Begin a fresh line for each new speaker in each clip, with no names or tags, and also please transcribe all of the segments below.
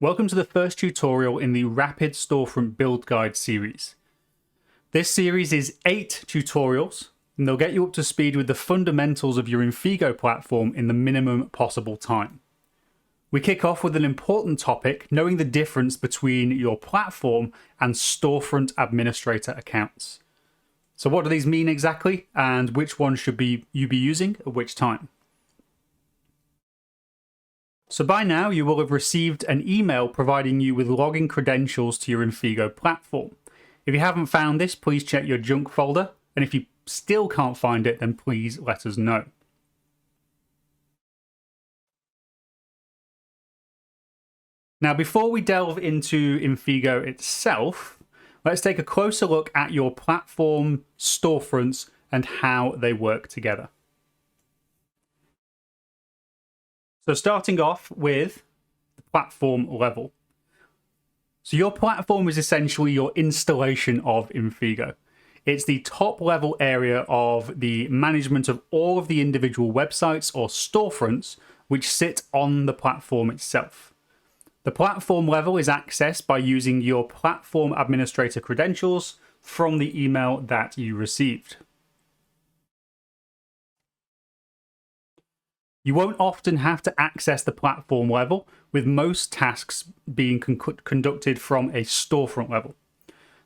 Welcome to the first tutorial in the Rapid Storefront Build Guide series. This series is 8 tutorials, and they'll get you up to speed with the fundamentals of your Infigo platform in the minimum possible time. We kick off with an important topic, knowing the difference between your platform and storefront administrator accounts. So what do these mean exactly, and which one should you be using at which time? So by now you will have received an email providing you with login credentials to your Infigo platform. If you haven't found this, please check your junk folder, and if you still can't find it, then please let us know. Now, before we delve into Infigo itself, let's take a closer look at your platform, storefronts, and how they work together. So starting off with the platform level. So your platform is essentially your installation of Infigo. It's the top level area of the management of all of the individual websites or storefronts which sit on the platform itself. The platform level is accessed by using your platform administrator credentials from the email that you received. You won't often have to access the platform level, with most tasks being conducted from a storefront level.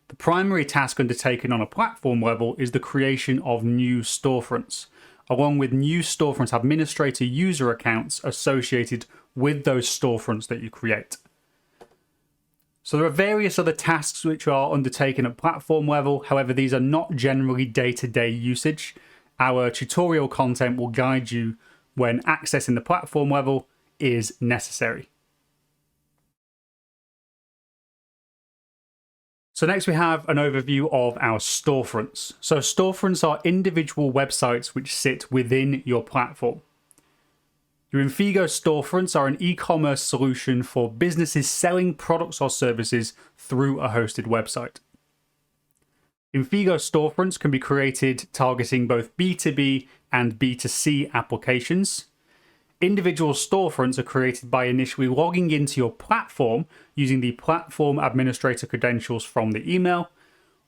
The primary task undertaken on a platform level is the creation of new storefronts, along with new storefront administrator user accounts associated with those storefronts that you create. So there are various other tasks which are undertaken at platform level, however these are not generally day-to-day usage. Our tutorial content will guide you when accessing the platform level is necessary. So next we have an overview of our storefronts. So storefronts are individual websites which sit within your platform. Your Infigo storefronts are an e-commerce solution for businesses selling products or services through a hosted website. Infigo storefronts can be created targeting both B2B and B2C applications. Individual storefronts are created by initially logging into your platform using the platform administrator credentials from the email.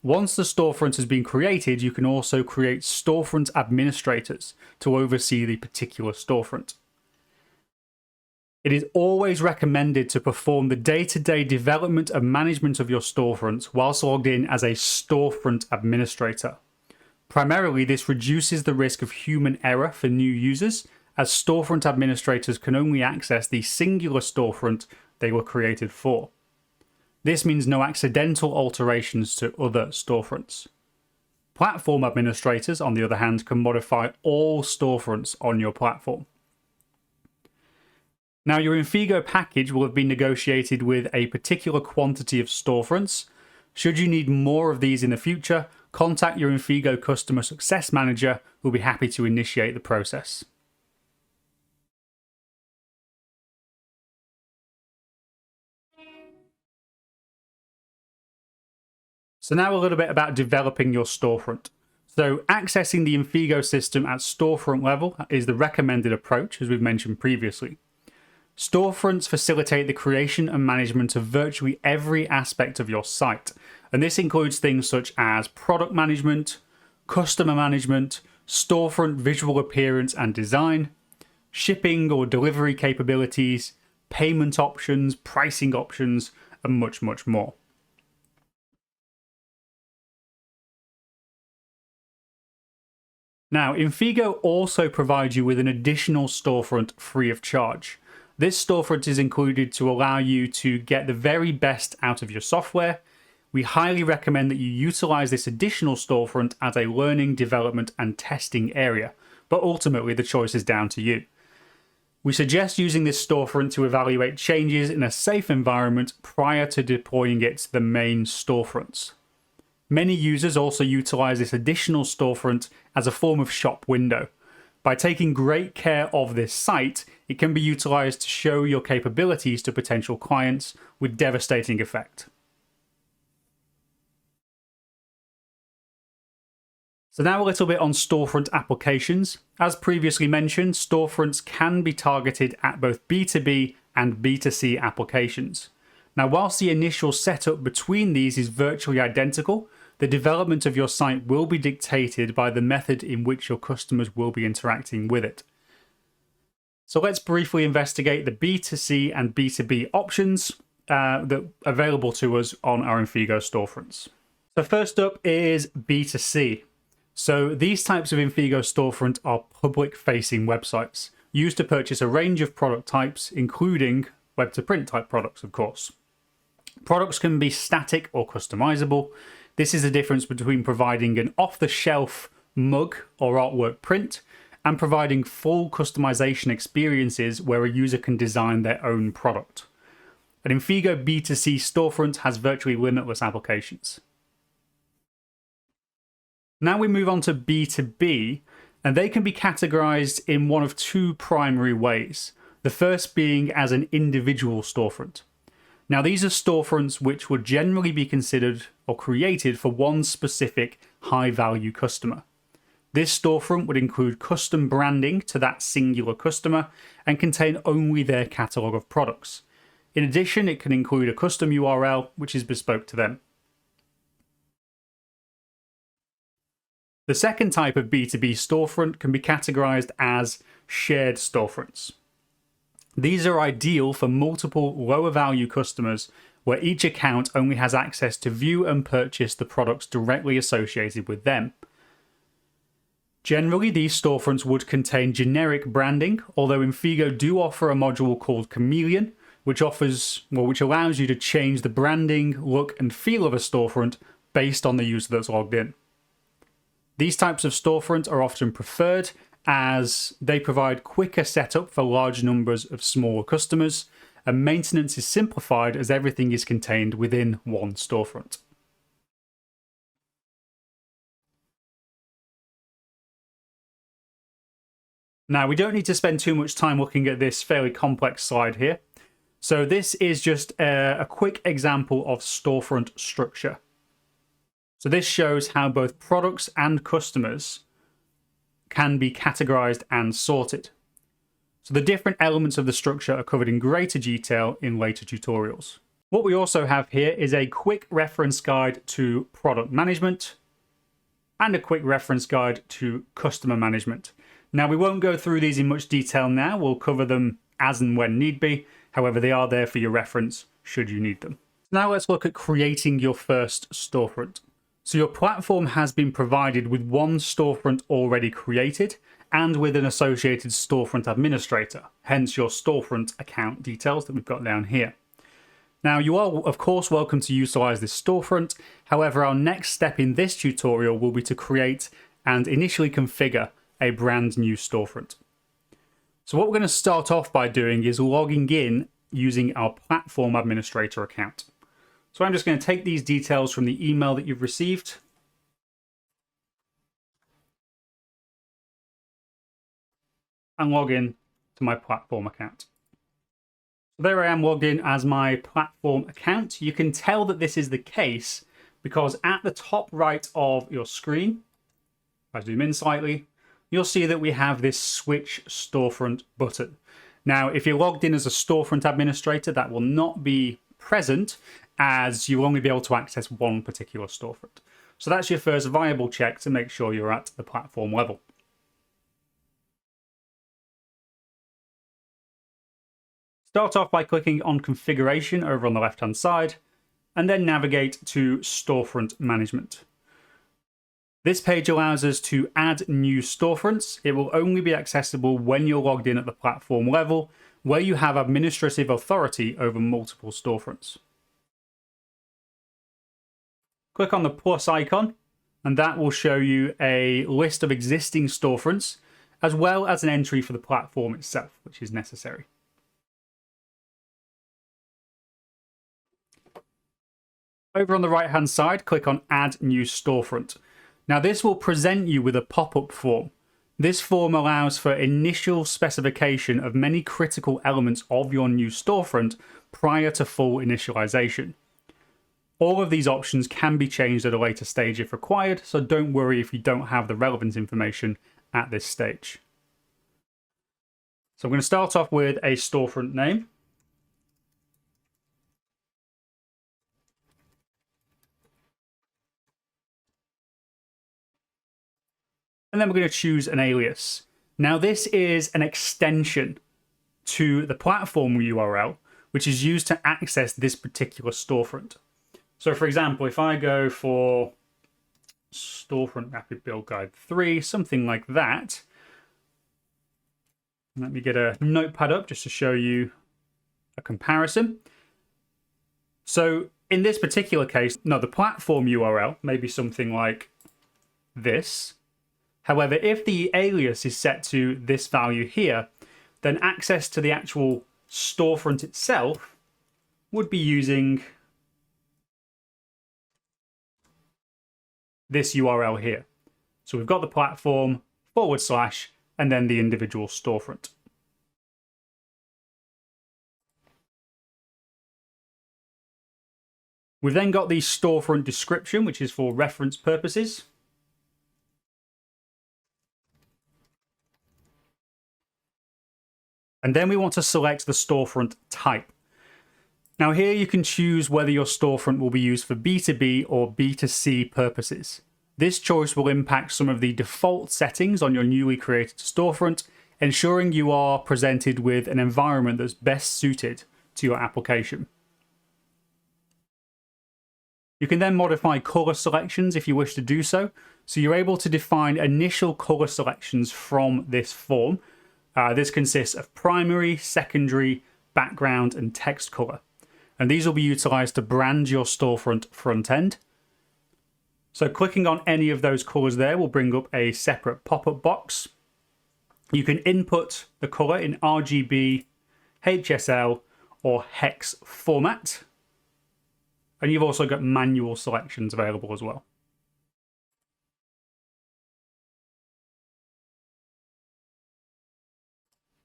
Once the storefront has been created, you can also create storefront administrators to oversee the particular storefront. It is always recommended to perform the day-to-day development and management of your storefront whilst logged in as a storefront administrator. Primarily, this reduces the risk of human error for new users, as storefront administrators can only access the singular storefront they were created for. This means no accidental alterations to other storefronts. Platform administrators, on the other hand, can modify all storefronts on your platform. Now, your Infigo package will have been negotiated with a particular quantity of storefronts. Should you need more of these in the future, contact your Infigo customer success manager, who will be happy to initiate the process. So now a little bit about developing your storefront. So accessing the Infigo system at storefront level is the recommended approach, as we've mentioned previously. Storefronts facilitate the creation and management of virtually every aspect of your site, and this includes things such as product management, customer management, storefront visual appearance and design, shipping or delivery capabilities, payment options, pricing options, and much, much more. Now, Infigo also provides you with an additional storefront free of charge. This storefront is included to allow you to get the very best out of your software. We highly recommend that you utilize this additional storefront as a learning, development, and testing area, but ultimately the choice is down to you. We suggest using this storefront to evaluate changes in a safe environment prior to deploying it to the main storefronts. Many users also utilize this additional storefront as a form of shop window. By taking great care of this site, it can be utilized to show your capabilities to potential clients with devastating effect. So now a little bit on storefront applications. As previously mentioned, storefronts can be targeted at both B2B and B2C applications. Now, whilst the initial setup between these is virtually identical, the development of your site will be dictated by the method in which your customers will be interacting with it. So let's briefly investigate the B2C and B2B options that are available to us on our Infigo storefronts. So first up is B2C. So these types of Infigo storefront are public-facing websites used to purchase a range of product types, including web-to-print type products, of course. Products can be static or customizable. This is the difference between providing an off-the-shelf mug or artwork print and providing full customization experiences where a user can design their own product. An Infigo B2C storefront has virtually limitless applications. Now we move on to B2B, and they can be categorized in one of two primary ways. The first being as an individual storefront. Now these are storefronts which would generally be considered or created for one specific high-value customer. This storefront would include custom branding to that singular customer and contain only their catalogue of products. In addition, it can include a custom URL which is bespoke to them. The second type of B2B storefront can be categorized as shared storefronts. These are ideal for multiple lower value customers where each account only has access to view and purchase the products directly associated with them. Generally, these storefronts would contain generic branding, although Infigo do offer a module called Chameleon, which allows you to change the branding, look, and feel of a storefront based on the user that's logged in. These types of storefronts are often preferred as they provide quicker setup for large numbers of smaller customers, and maintenance is simplified as everything is contained within one storefront. Now, we don't need to spend too much time looking at this fairly complex slide here. So this is just a quick example of storefront structure. So this shows how both products and customers can be categorized and sorted. So the different elements of the structure are covered in greater detail in later tutorials. What we also have here is a quick reference guide to product management and a quick reference guide to customer management. Now, we won't go through these in much detail now. We'll cover them as and when need be. However, they are there for your reference should you need them. Now let's look at creating your first storefront. So your platform has been provided with one storefront already created and with an associated storefront administrator, hence your storefront account details that we've got down here. Now you are of course welcome to utilize this storefront. However, our next step in this tutorial will be to create and initially configure a brand new storefront. So what we're going to start off by doing is logging in using our platform administrator account. So I'm just going to take these details from the email that you've received and log in to my platform account. So there I am logged in as my platform account. You can tell that this is the case because at the top right of your screen, if I zoom in slightly, you'll see that we have this switch storefront button. Now, if you're logged in as a storefront administrator, that will not be present as you'll only be able to access one particular storefront. So that's your first viable check to make sure you're at the platform level. Start off by clicking on Configuration over on the left-hand side, and then navigate to Storefront Management. This page allows us to add new storefronts. It will only be accessible when you're logged in at the platform level, where you have administrative authority over multiple storefronts. Click on the plus icon, and that will show you a list of existing storefronts, as well as an entry for the platform itself, which is necessary. Over on the right-hand side, click on Add New Storefront. Now this will present you with a pop-up form. This form allows for initial specification of many critical elements of your new storefront prior to full initialization. All of these options can be changed at a later stage if required, so don't worry if you don't have the relevant information at this stage. So I'm going to start off with a storefront name. And then we're going to choose an alias. Now this is an extension to the platform URL, which is used to access this particular storefront. So for example, if I go for Storefront Rapid Build Guide 3, something like that. Let me get a notepad up just to show you a comparison. So in this particular case, no, the platform URL may be something like this. However, if the alias is set to this value here, then access to the actual storefront itself would be using this URL here. So we've got the platform / and then the individual storefront. We've then got the storefront description, which is for reference purposes. And then we want to select the storefront type. Now here you can choose whether your storefront will be used for B2B or B2C purposes. This choice will impact some of the default settings on your newly created storefront, ensuring you are presented with an environment that's best suited to your application. You can then modify color selections if you wish to do so. So you're able to define initial color selections from this form. This consists of primary, secondary, background, and text color. And these will be utilized to brand your storefront front end. So clicking on any of those colors there will bring up a separate pop-up box. You can input the color in RGB, HSL, or hex format. And you've also got manual selections available as well.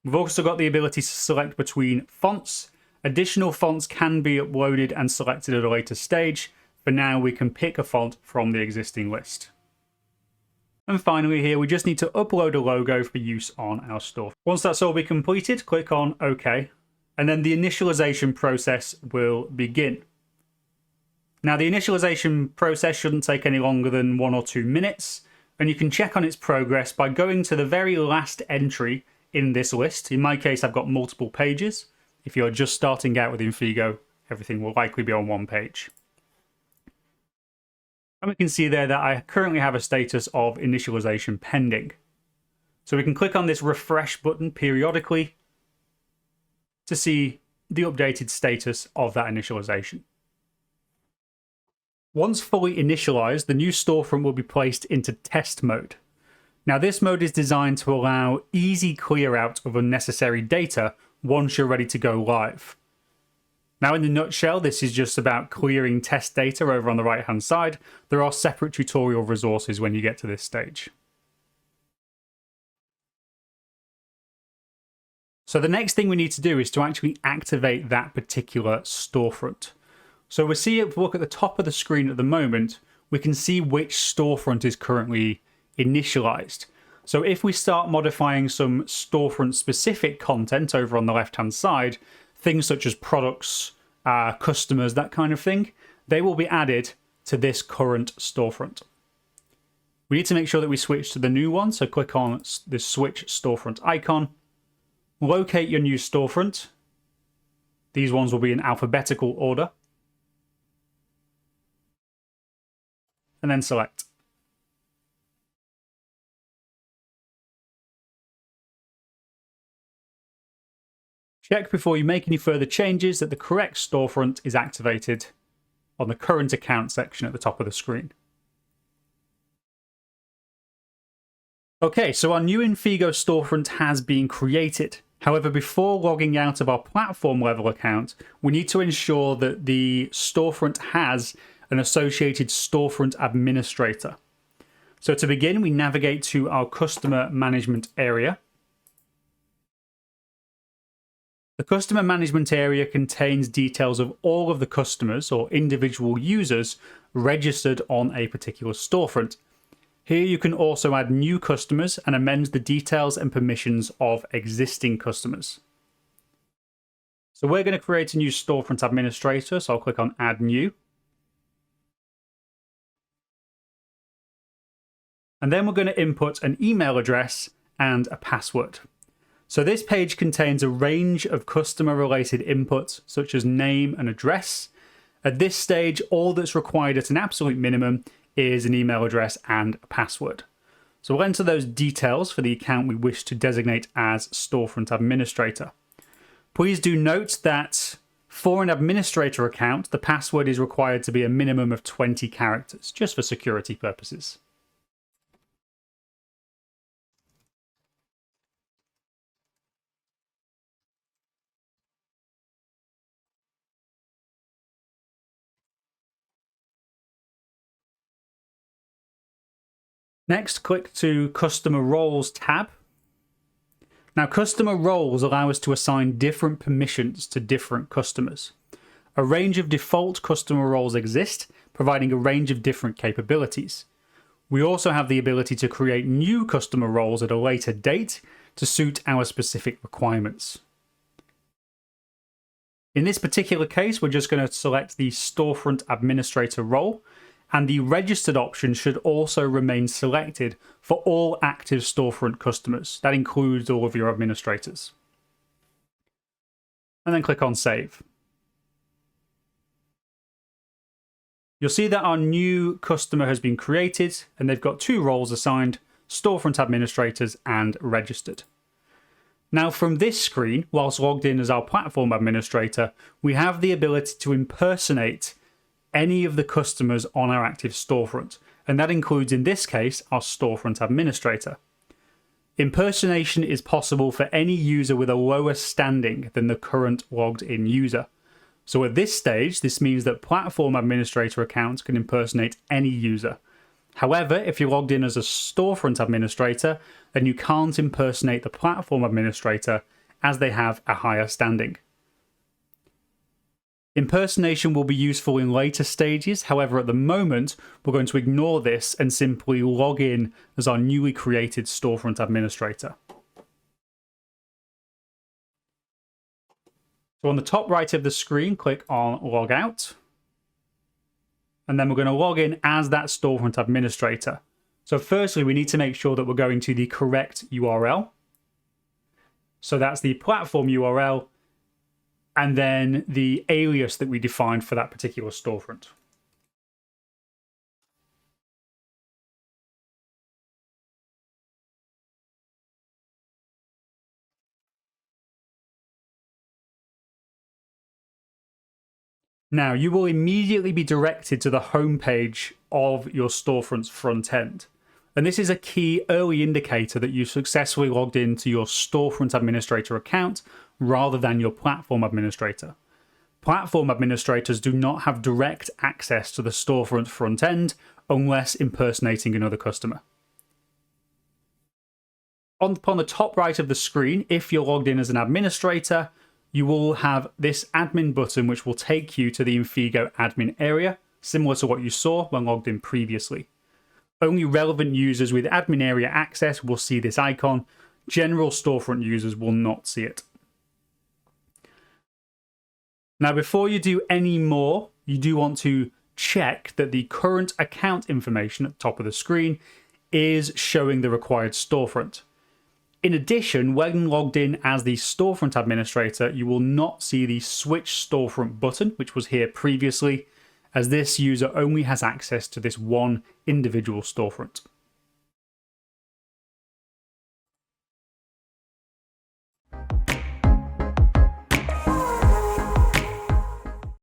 We've also got the ability to select between fonts. Additional fonts can be uploaded and selected at a later stage. For now, we can pick a font from the existing list. And finally here, we just need to upload a logo for use on our store. Once that's all been completed, click on OK, and then the initialization process will begin. Now the initialization process shouldn't take any longer than 1 or 2 minutes, and you can check on its progress by going to the very last entry in this list. In my case, I've got multiple pages. If you're just starting out with Infigo, everything will likely be on one page. And we can see there that I currently have a status of initialization pending. So we can click on this refresh button periodically to see the updated status of that initialization. Once fully initialized, the new storefront will be placed into test mode. Now this mode is designed to allow easy clear out of unnecessary data once you're ready to go live. Now in a nutshell, this is just about clearing test data over on the right hand side. There are separate tutorial resources when you get to this stage. So the next thing we need to do is to actually activate that particular storefront. So we see if we look at the top of the screen at the moment, we can see which storefront is currently initialized. So if we start modifying some storefront specific content over on the left hand side, things such as products, customers, that kind of thing, they will be added to this current storefront. We need to make sure that we switch to the new one, so click on the switch storefront icon, locate your new storefront. These ones will be in alphabetical order, and then select. Check before you make any further changes that the correct storefront is activated on the current account section at the top of the screen. Okay, so our new Infigo storefront has been created. However, before logging out of our platform level account, we need to ensure that the storefront has an associated storefront administrator. So to begin, we navigate to our customer management area. The customer management area contains details of all of the customers or individual users registered on a particular storefront. Here you can also add new customers and amend the details and permissions of existing customers. So we're going to create a new storefront administrator, so I'll click on Add New. And then we're going to input an email address and a password. So this page contains a range of customer-related inputs, such as name and address. At this stage, all that's required at an absolute minimum is an email address and a password. So we'll enter those details for the account we wish to designate as Storefront Administrator. Please do note that for an administrator account, the password is required to be a minimum of 20 characters, just for security purposes. Next, click to Customer Roles tab. Now, customer roles allow us to assign different permissions to different customers. A range of default customer roles exist, providing a range of different capabilities. We also have the ability to create new customer roles at a later date to suit our specific requirements. In this particular case, we're just going to select the Storefront Administrator role, and the registered option should also remain selected for all active Storefront customers. That includes all of your administrators. And then click on Save. You'll see that our new customer has been created, and they've got two roles assigned, Storefront Administrators and Registered. Now from this screen, whilst logged in as our platform administrator, we have the ability to impersonate any of the customers on our active storefront, and that includes, in this case, our storefront administrator. Impersonation is possible for any user with a lower standing than the current logged in user. So at this stage, this means that platform administrator accounts can impersonate any user. However, if you're logged in as a storefront administrator, then you can't impersonate the platform administrator as they have a higher standing. Impersonation will be useful in later stages. However, at the moment, we're going to ignore this and simply log in as our newly created storefront administrator. So on the top right of the screen, click on Log Out. And then we're going to log in as that storefront administrator. So firstly, we need to make sure that we're going to the correct URL. So that's the platform URL, and then the alias that we defined for that particular storefront. Now, you will immediately be directed to the home page of your storefront's front end. And this is a key early indicator that you successfully logged into your storefront administrator account rather than your platform administrator. Platform administrators do not have direct access to the storefront front end unless impersonating another customer. Upon the top right of the screen, if you're logged in as an administrator, you will have this admin button which will take you to the Infigo admin area, similar to what you saw when logged in previously. Only relevant users with admin area access will see this icon. General storefront users will not see it. Now, before you do any more, you do want to check that the current account information at the top of the screen is showing the required storefront. In addition, when logged in as the storefront administrator, you will not see the switch storefront button, which was here previously, as this user only has access to this one individual storefront.